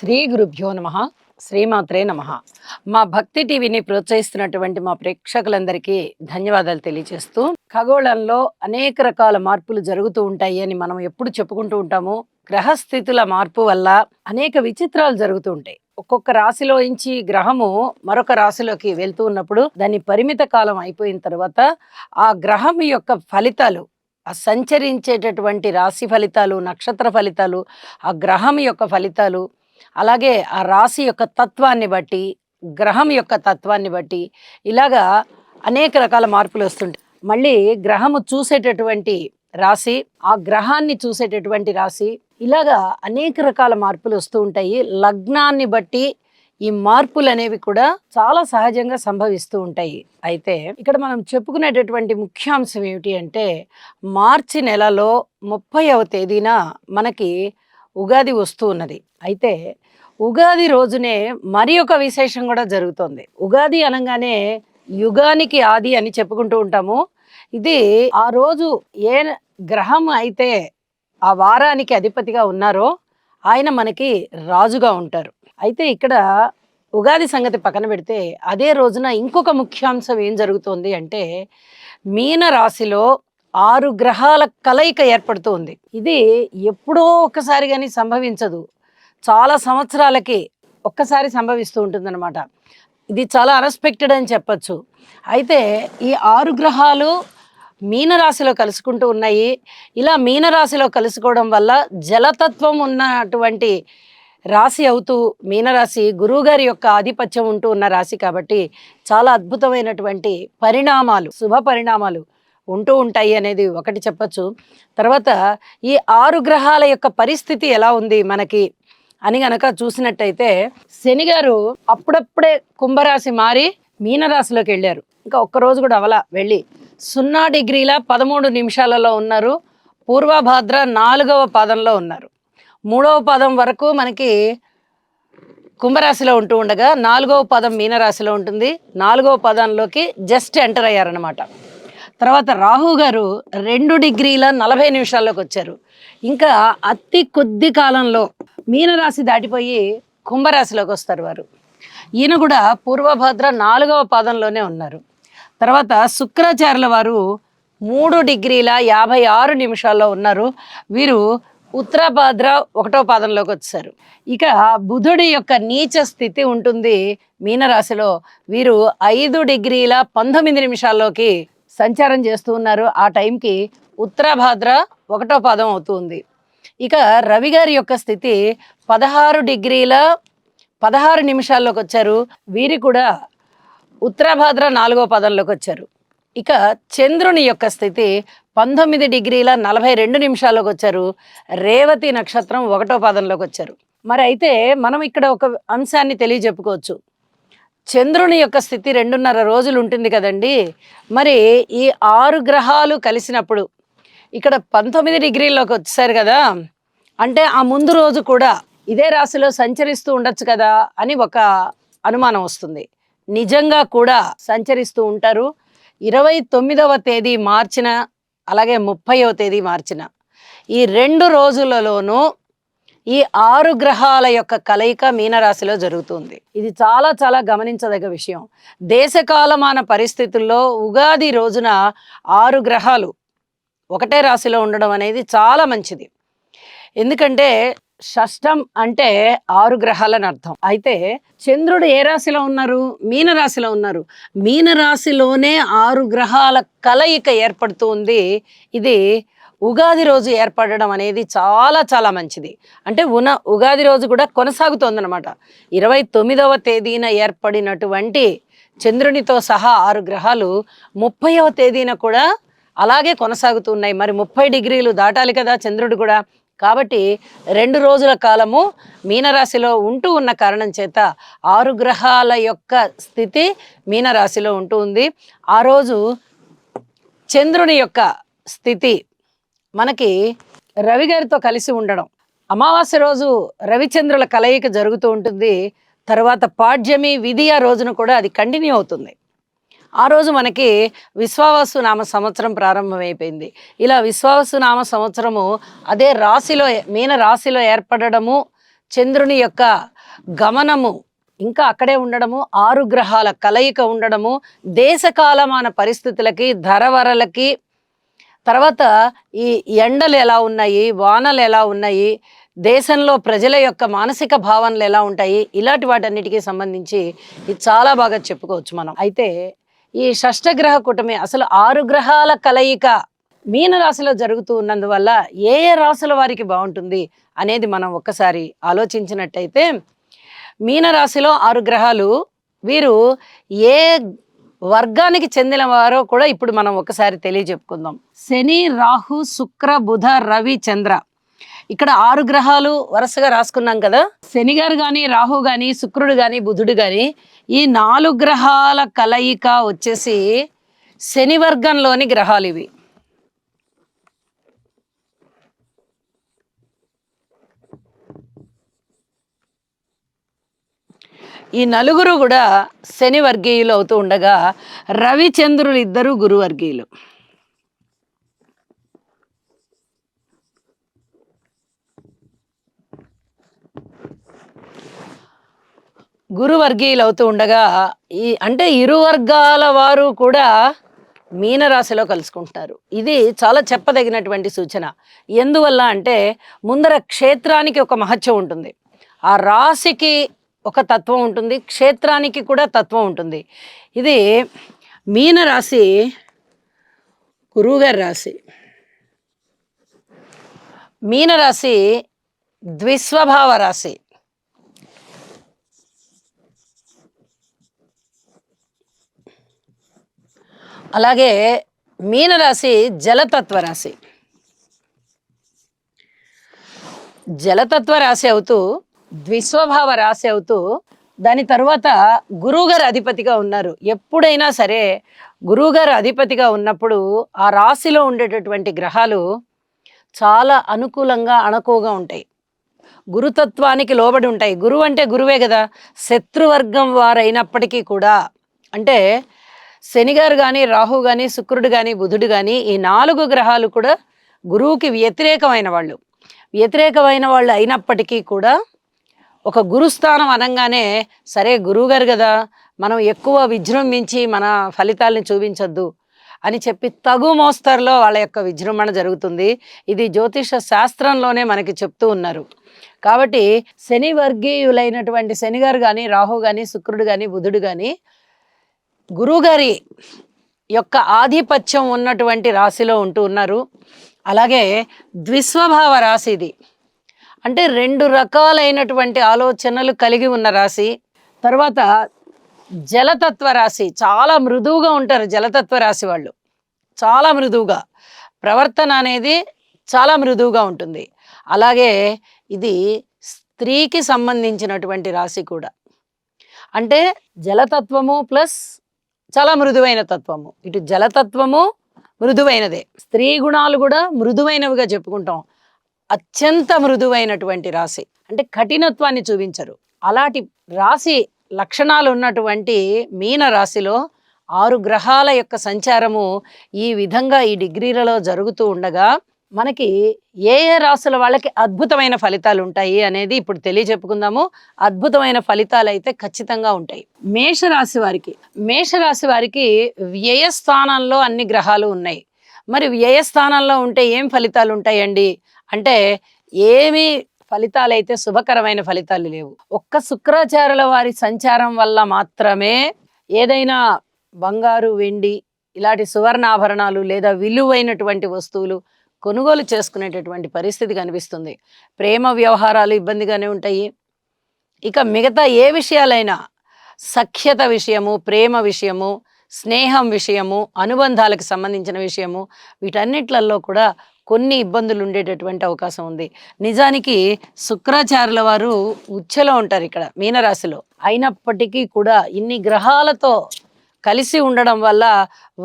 శ్రీ గురుభ్యో నమః. శ్రీమాత్రే నమః. మా భక్తి టీవీని ప్రోత్సహిస్తున్నటువంటి మా ప్రేక్షకులందరికీ ధన్యవాదాలు తెలియజేస్తూ, ఖగోళంలో అనేక రకాల మార్పులు జరుగుతూ ఉంటాయి అని మనం ఎప్పుడు చెప్పుకుంటూ ఉంటాము. గ్రహస్థితుల మార్పు వల్ల అనేక విచిత్రాలు జరుగుతూ ఉంటాయి. ఒక్కొక్క రాశిలోంచి గ్రహము మరొక రాశిలోకి వెళ్తూ ఉన్నప్పుడు దాని పరిమిత కాలం అయిపోయిన తర్వాత ఆ గ్రహం యొక్క ఫలితాలు, ఆ సంచరించేటటువంటి రాశి ఫలితాలు, నక్షత్ర ఫలితాలు, ఆ గ్రహం యొక్క ఫలితాలు, అలాగే ఆ రాశి యొక్క తత్వాన్ని బట్టి, గ్రహం యొక్క తత్వాన్ని బట్టి ఇలాగా అనేక రకాల మార్పులు వస్తుంటాయి. మళ్ళీ గ్రహము చూసేటటువంటి రాశి, ఆ గ్రహాన్ని చూసేటటువంటి రాశి, ఇలాగా అనేక రకాల మార్పులు వస్తూ ఉంటాయి. లగ్నాన్ని బట్టి ఈ మార్పులు అనేవి కూడా చాలా సహజంగా సంభవిస్తూ ఉంటాయి. అయితే ఇక్కడ మనం చెప్పుకునేటటువంటి ముఖ్యాంశం ఏమిటి అంటే, మార్చి నెలలో 30వ తేదీన మనకి ఉగాది వస్తూ ఉన్నది. అయితే ఉగాది రోజునే మరి ఒక విశేషం కూడా జరుగుతోంది. ఉగాది అనగానే యుగానికి ఆది అని చెప్పుకుంటూ ఉంటాము. ఇది ఆ రోజు ఏ గ్రహం అయితే ఆ వారానికి అధిపతిగా ఉన్నారో ఆయన మనకి రాజుగా ఉంటారు. అయితే ఇక్కడ ఉగాది సంగతి పక్కన పెడితే అదే రోజున ఇంకొక ముఖ్యాంశం ఏం జరుగుతోంది అంటే, మీన రాశిలో 6 గ్రహాల కలయిక ఏర్పడుతూ ఉంది. ఇది ఎప్పుడో ఒక్కసారి కానీ సంభవించదు. చాలా సంవత్సరాలకి ఒక్కసారి సంభవిస్తూ ఉంటుందన్నమాట. ఇది చాలా అన్ఎక్స్పెక్టెడ్ అని చెప్పచ్చు. అయితే ఈ 6 గ్రహాలు మీనరాశిలో కలుసుకుంటూ ఉన్నాయి. ఇలా మీనరాశిలో కలుసుకోవడం వల్ల జలతత్వం ఉన్నటువంటి రాశి అవుతూ, మీనరాశి గురువుగారి యొక్క ఆధిపత్యం ఉంటూ ఉన్న రాశి కాబట్టి చాలా అద్భుతమైనటువంటి పరిణామాలు, శుభ పరిణామాలు ఉంటూ ఉంటాయి అనేది ఒకటి చెప్పచ్చు. తర్వాత ఈ 6 గ్రహాల యొక్క పరిస్థితి ఎలా ఉంది మనకి అని గనక చూసినట్టయితే, శని గారు అప్పుడప్పుడే కుంభరాశి మారి మీనరాశిలోకి వెళ్ళారు. ఇంకా ఒక్కరోజు కూడా అవలా వెళ్ళి 0 డిగ్రీల 13 నిమిషాలలో ఉన్నారు. పూర్వభాద్ర 4వ పాదంలో ఉన్నారు. 3వ పాదం వరకు మనకి కుంభరాశిలో ఉంటూ ఉండగా 4వ పాదం మీనరాశిలో ఉంటుంది. 4వ పాదంలోకి జస్ట్ ఎంటర్ అయ్యారనమాట. తర్వాత రాహు గారు 2 డిగ్రీల 40 నిమిషాల్లోకి వచ్చారు. ఇంకా అతి కొద్ది కాలంలో మీనరాశి దాటిపోయి కుంభరాశిలోకి వస్తారు వారు. ఈయన కూడా పూర్వభద్ర 4వ పాదంలోనే ఉన్నారు. తర్వాత శుక్రాచార్యుల వారు 3 డిగ్రీల 56 నిమిషాల్లో ఉన్నారు. వీరు ఉత్తరాభాద్ర 1వ పాదంలోకి వచ్చారు. ఇక బుధుడి యొక్క నీచ స్థితి ఉంటుంది మీనరాశిలో. వీరు 5 డిగ్రీల 19 నిమిషాల్లోకి సంచారం చేస్తూ ఉన్నారు. ఆ టైంకి ఉత్తరాభాద్ర 1వ పాదం అవుతుంది. ఇక రవి గారి యొక్క స్థితి 16 డిగ్రీల 16 నిమిషాల్లోకి వచ్చారు. వీరి కూడా ఉత్తరాభాద్ర 4వ పాదంలోకి వచ్చారు. ఇక చంద్రుని యొక్క స్థితి 19 డిగ్రీల 42 నిమిషాల్లోకి వచ్చారు. రేవతి నక్షత్రం 1వ పాదంలోకి వచ్చారు. మరి అయితే మనం ఇక్కడ ఒక అంశాన్ని తెలియజెప్పుకోవచ్చు. చంద్రుని యొక్క స్థితి 2.5 రోజులు ఉంటుంది కదండి. మరి ఈ 6 గ్రహాలు కలిసినప్పుడు ఇక్కడ 19 డిగ్రీల్లోకి వచ్చారు కదా, అంటే ఆ ముందు రోజు కూడా ఇదే రాశిలో సంచరిస్తూ ఉండొచ్చు కదా అని ఒక అనుమానం వస్తుంది. నిజంగా కూడా సంచరిస్తూ ఉంటారు. 29వ తేదీ మార్చిన, అలాగే 30వ తేదీ మార్చిన ఈ 2 రోజులలోనూ ఈ 6 గ్రహాల యొక్క కలయిక మీనరాశిలో జరుగుతుంది. ఇది చాలా చాలా గమనించదగ్గ విషయం. దేశకాలమాన పరిస్థితుల్లో ఉగాది రోజున 6 గ్రహాలు ఒకటే రాశిలో ఉండడం అనేది చాలా మంచిది. ఎందుకంటే షష్టం అంటే 6 గ్రహాలని అర్థం. అయితే చంద్రుడు ఏ రాశిలో ఉన్నారు? మీనరాశిలో ఉన్నారు. మీనరాశిలోనే 6 గ్రహాల కలయిక ఏర్పడుతూ ఉంది. ఇది ఉగాది రోజు ఏర్పడడం అనేది చాలా చాలా మంచిది. అంటే ఉగాది రోజు కూడా కొనసాగుతోందనమాట. 29వ తేదీన ఏర్పడినటువంటి చంద్రునితో సహా 6 గ్రహాలు 30వ తేదీన కూడా అలాగే కొనసాగుతున్నాయి. మరి 30 డిగ్రీలు దాటాలి కదా చంద్రుడు కూడా. కాబట్టి 2 రోజుల కాలము మీనరాశిలో ఉంటూ ఉన్న కారణం చేత 6 గ్రహాల యొక్క స్థితి మీనరాశిలో ఉంటూ ఉంది. ఆ రోజు చంద్రుని యొక్క స్థితి మనకి రవి గారితో కలిసి ఉండడం, అమావాస్య రోజు రవిచంద్రుల కలయిక జరుగుతూ ఉంటుంది. తర్వాత పాడ్యమి విధియ రోజున కూడా అది కంటిన్యూ అవుతుంది. ఆ రోజు మనకి విశ్వావసు నామ సంవత్సరం ప్రారంభమైపోయింది. ఇలా విశ్వావసు నామ సంవత్సరము అదే రాశిలో, మీన రాశిలో ఏర్పడడము, చంద్రుని యొక్క గమనము, ఇంకా అక్కడే ఉండడము, 6 గ్రహాల కలయిక ఉండడము, దేశకాలమాన పరిస్థితులకి, ధరవరలకి, తర్వాత ఈ ఎండలు ఎలా ఉన్నాయి, వానలు ఎలా ఉన్నాయి, దేశంలో ప్రజల యొక్క మానసిక భావనలు ఎలా ఉంటాయి, ఇలాంటి వాటన్నిటికీ సంబంధించి ఇది చాలా బాగా చెప్పుకోవచ్చు మనం. అయితే ఈ షష్టగ్రహ కూటమి అసలు 6 గ్రహాల కలయిక మీన రాశిలో జరుగుతూ ఉన్నందువల్ల ఏ ఏ రాశుల వారికి బాగుంటుంది అనేది మనం ఒక్కసారి ఆలోచించినట్టయితే, మీన రాశిలో 6 గ్రహాలు, వీరు ఏ వర్గానికి చెందిన వారో కూడా ఇప్పుడు మనం ఒకసారి తెలియజెప్పుకుందాం. శని, రాహు, శుక్ర, బుధ, రవి, చంద్ర. ఇక్కడ 6 గ్రహాలు వరుసగా రాసుకున్నాం కదా. శని గారు కానీ, రాహు కానీ, శుక్రుడు కానీ, బుధుడు కానీ, ఈ 4 గ్రహాల కలయిక వచ్చేసి శని వర్గంలోని గ్రహాలు ఇవి. ఈ నలుగురు కూడా శని వర్గీయులు అవుతూ ఉండగా, రవిచంద్రులు ఇద్దరు గురువర్గీయులు. గురువర్గీయులు అవుతూ ఉండగా అంటే ఇరు వర్గాల వారు కూడా మీనరాశిలో కలుసుకుంటున్నారు. ఇది చాలా చెప్పదగినటువంటి సూచన. ఎందువల్ల అంటే ముందర క్షేత్రానికి ఒక మహత్యం ఉంటుంది, ఆ రాశికి ఒక తత్వం ఉంటుంది, క్షేత్రానికి కూడా తత్వం ఉంటుంది. ఇది మీనరాశి గురువుగారి రాశి. మీనరాశి ద్విస్వభావ రాశి. అలాగే మీనరాశి జలతత్వ రాశి. జలతత్వ రాశి అవుతూ ద్విస్వభావ రాశి అవుతూ దాని తర్వాత గురువుగారు అధిపతిగా ఉన్నారు. ఎప్పుడైనా సరే గురువుగారు అధిపతిగా ఉన్నప్పుడు ఆ రాశిలో ఉండేటటువంటి గ్రహాలు చాలా అనుకూలంగా అణకువగా ఉంటాయి, గురుతత్వానికి లోబడి ఉంటాయి. గురువు అంటే గురువే కదా. శత్రువర్గం వారైనప్పటికీ కూడా, అంటే శనిగారు కానీ, రాహు కానీ, శుక్రుడు కానీ, బుధుడు కానీ, ఈ 4 గ్రహాలు కూడా గురువుకి వ్యతిరేకమైన వాళ్ళు అయినప్పటికీ కూడా ఒక గురుస్థానం అనగానే సరే గురువుగారు కదా, మనం ఎక్కువ విజృంభించి మన ఫలితాలని చూపించొద్దు అని చెప్పి తగు మోస్తరులో వాళ్ళ యొక్క విజృంభణ జరుగుతుంది. ఇది జ్యోతిష శాస్త్రంలోనే మనకి చెప్తూ ఉన్నారు. కాబట్టి శని వర్గీయులైనటువంటి శనిగారు కానీ, రాహు కానీ, శుక్రుడు కానీ, బుధుడు కానీ గురువుగారి యొక్క ఆధిపత్యం ఉన్నటువంటి రాశిలో ఉంటూ ఉన్నారు. అలాగే ద్విస్వభావ రాశి ఇది, అంటే 2 రకాలైనటువంటి ఆలోచనలు కలిగి ఉన్న రాశి. తర్వాత జలతత్వ రాశి, చాలా మృదువుగా ఉంటారు జలతత్వ రాశి వాళ్ళు, చాలా మృదువుగా, ప్రవర్తన అనేది చాలా మృదువుగా ఉంటుంది. అలాగే ఇది స్త్రీకి సంబంధించినటువంటి రాశి కూడా, అంటే జలతత్వము ప్లస్ చాలా మృదువైన తత్వము. ఇటు జలతత్వము మృదువైనదే, స్త్రీ గుణాలు కూడా మృదువైనవిగా చెప్పుకుంటాం. అత్యంత మృదువైనటువంటి రాశి, అంటే కఠినత్వాన్ని చూపించరు. అలాంటి రాశి లక్షణాలు ఉన్నటువంటి మీన రాశిలో 6 గ్రహాల యొక్క సంచారము ఈ విధంగా ఈ డిగ్రీలలో జరుగుతూ ఉండగా మనకి ఏ ఏ రాశుల వాళ్ళకి అద్భుతమైన ఫలితాలు ఉంటాయి అనేది ఇప్పుడు తెలియజెప్పుకుందాము. అద్భుతమైన ఫలితాలు అయితే ఖచ్చితంగా ఉంటాయి. మేషరాశి వారికి వ్యయస్థానంలో అన్ని గ్రహాలు ఉన్నాయి. మరి వ్యయస్థానంలో ఉంటే ఏం ఫలితాలు ఉంటాయండి అంటే ఏమీ ఫలితాలైతే శుభకరమైన ఫలితాలు లేవు. ఒక్క శుక్రాచార్యుల వారి సంచారం వల్ల మాత్రమే ఏదైనా బంగారు, వెండి ఇలాంటి సువర్ణాభరణాలు లేదా విలువైనటువంటి వస్తువులు కొనుగోలు చేసుకునేటటువంటి పరిస్థితి కనిపిస్తుంది. ప్రేమ వ్యవహారాలు ఇబ్బందిగానే ఉంటాయి. ఇక మిగతా ఏ విషయాలైనా, సఖ్యత విషయము, ప్రేమ విషయము, స్నేహం విషయము, అనుబంధాలకు సంబంధించిన విషయము, వీటన్నిట్లలో కూడా కొన్ని ఇబ్బందులు ఉండేటటువంటి అవకాశం ఉంది. నిజానికి శుక్రాచార్యుల వారు ఉచ్చలో ఉంటారు ఇక్కడ మీనరాశిలో. అయినప్పటికీ కూడా ఇన్ని గ్రహాలతో కలిసి ఉండడం వల్ల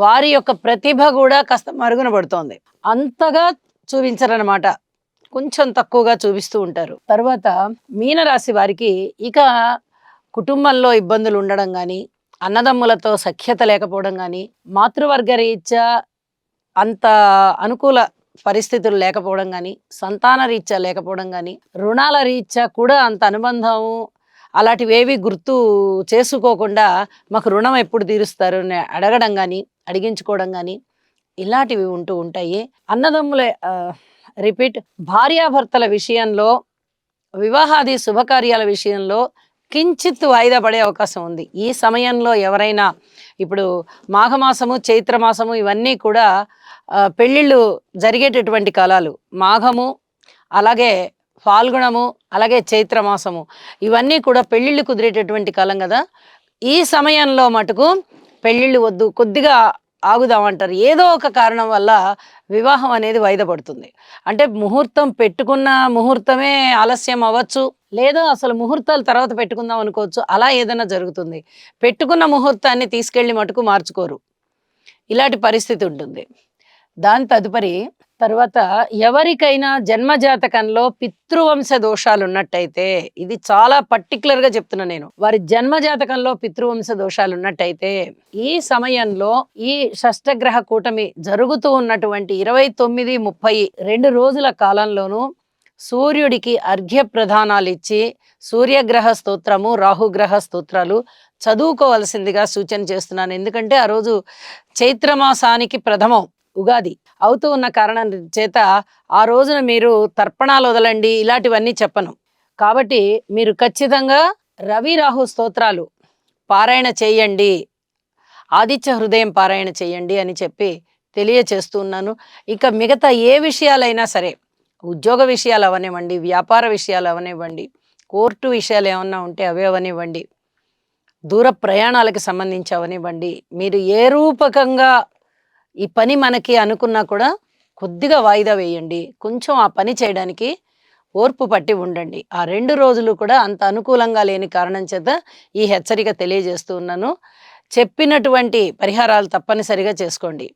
వారి యొక్క ప్రతిభ కూడా కాస్త మరుగున పడుతోంది. అంతగా చూపించరనమాట, కొంచెం తక్కువగా చూపిస్తూ ఉంటారు. తర్వాత మీనరాశి వారికి ఇక కుటుంబంలో ఇబ్బందులు ఉండడం కానీ, అన్నదమ్ములతో సఖ్యత లేకపోవడం కానీ, మాతృవర్గ రీత్యా అంత అనుకూల పరిస్థితులు లేకపోవడం కానీ, సంతాన రీత్యా లేకపోవడం కానీ, రుణాల రీత్యా కూడా అంత అనుబంధము అలాంటివేవి గుర్తు చేసుకోకుండా మాకు రుణం ఎప్పుడు తీరుస్తారు అని అడగడం గాని, అడిగించుకోవడం గాని ఇలాంటివి ఉంటూ ఉంటాయి. అన్నదమ్ముల రిపీట్ భార్యాభర్తల విషయంలో వివాహాది శుభకార్యాల విషయంలో కించిత్ వాయిదా పడే అవకాశం ఉంది. ఈ సమయంలో ఎవరైనా ఇప్పుడు మాఘమాసము, చైత్రమాసము ఇవన్నీ కూడా పెళ్ళిళ్ళు జరిగేటటువంటి కాలాలు. మాఘము, అలాగే ఫాల్గుణము, అలాగే చైత్రమాసము ఇవన్నీ కూడా పెళ్ళిళ్ళు కుదిరేటటువంటి కాలం కదా! ఈ సమయంలో మటుకు పెళ్ళిళ్ళు వద్దు, కొద్దిగా ఆగుదామంటారు. ఏదో ఒక కారణం వల్ల వివాహం అనేది వాయిదా పడుతుంది. అంటే ముహూర్తం పెట్టుకున్న ముహూర్తమే ఆలస్యం అవ్వచ్చు. లేదా అసలు ముహూర్తాలు తర్వాత పెట్టుకుందాం అనుకోవచ్చు. అలా ఏదైనా జరుగుతుంది. పెట్టుకున్న ముహూర్తాన్ని తీసుకెళ్ళి మటుకు మార్చుకోరు. ఇలాంటి పరిస్థితి ఉంటుంది. దాని తదుపరి తర్వాత ఎవరికైనా జన్మజాతకంలో పితృవంశ దోషాలు ఉన్నట్టయితే, ఇది చాలా పర్టికులర్‌గా చెప్తున్నా నేను. వారి జన్మజాతకంలో పితృవంశ దోషాలు ఉన్నట్టయితే, ఈ సమయంలో ఈ షష్టగ్రహ కూటమి జరుగుతూ ఉన్నటువంటి 29, 30 2 రోజుల కాలంలోనూ సూర్యుడికి అర్ఘ్య ప్రదానాలిచ్చి సూర్యగ్రహ స్తోత్రము, రాహుగ్రహ స్తోత్రాలు చదువుకోవాల్సిందిగా సూచన చేస్తున్నాను. ఎందుకంటే ఆ రోజు చైత్రమాసానికి ప్రథమం ఉగాది అవుతూ ఉన్న కారణం చేత ఆ రోజున మీరు తర్పణాలు వదలండి, ఇలాంటివన్నీ చెప్పను. కాబట్టి మీరు ఖచ్చితంగా రవి రాహు స్తోత్రాలు పారాయణ చేయండి, ఆదిత్య హృదయం పారాయణ చేయండి అని చెప్పి తెలియచేస్తూ ఉన్నాను. ఇక మిగతా ఏ విషయాలైనా సరే, ఉద్యోగ విషయాలు అవనివ్వండి, వ్యాపార విషయాలు అవనివ్వండి, కోర్టు విషయాలు ఏమన్నా ఉంటే అవే అవనివ్వండి, దూర ప్రయాణాలకు సంబంధించి అవనివ్వండి, మీరు ఏ రూపకంగా ఈ పని మనకి అనుకున్నా కూడా కొద్దిగా వాయిదా వేయండి. కొంచెం ఆ పని చేయడానికి ఓర్పు పట్టి ఉండండి. ఆ 2 రోజులు కూడా అంత అనుకూలంగా లేని కారణం చేత ఈ హెచ్చరిక తెలియజేస్తూ ఉన్నాను. చెప్పినటువంటి పరిహారాలు తప్పనిసరిగా చేసుకోండి.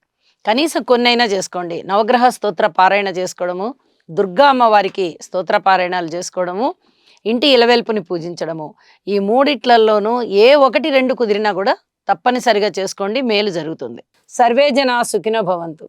కనీసం కొన్నైనా చేసుకోండి. నవగ్రహ స్తోత్ర పారాయణ చేసుకోవడము, దుర్గా అమ్మవారికి స్తోత్ర పారాయణాలు చేసుకోవడము, ఇంటి ఇలవెల్పుని పూజించడము. ఈ మూడిట్లల్లోనూ ఏ 1, 2 కుదిరినా కూడా తప్పనిసరిగా చేసుకోండి. మేలు జరుగుతుంది. సర్వే జనా సుఖినో భవంతు.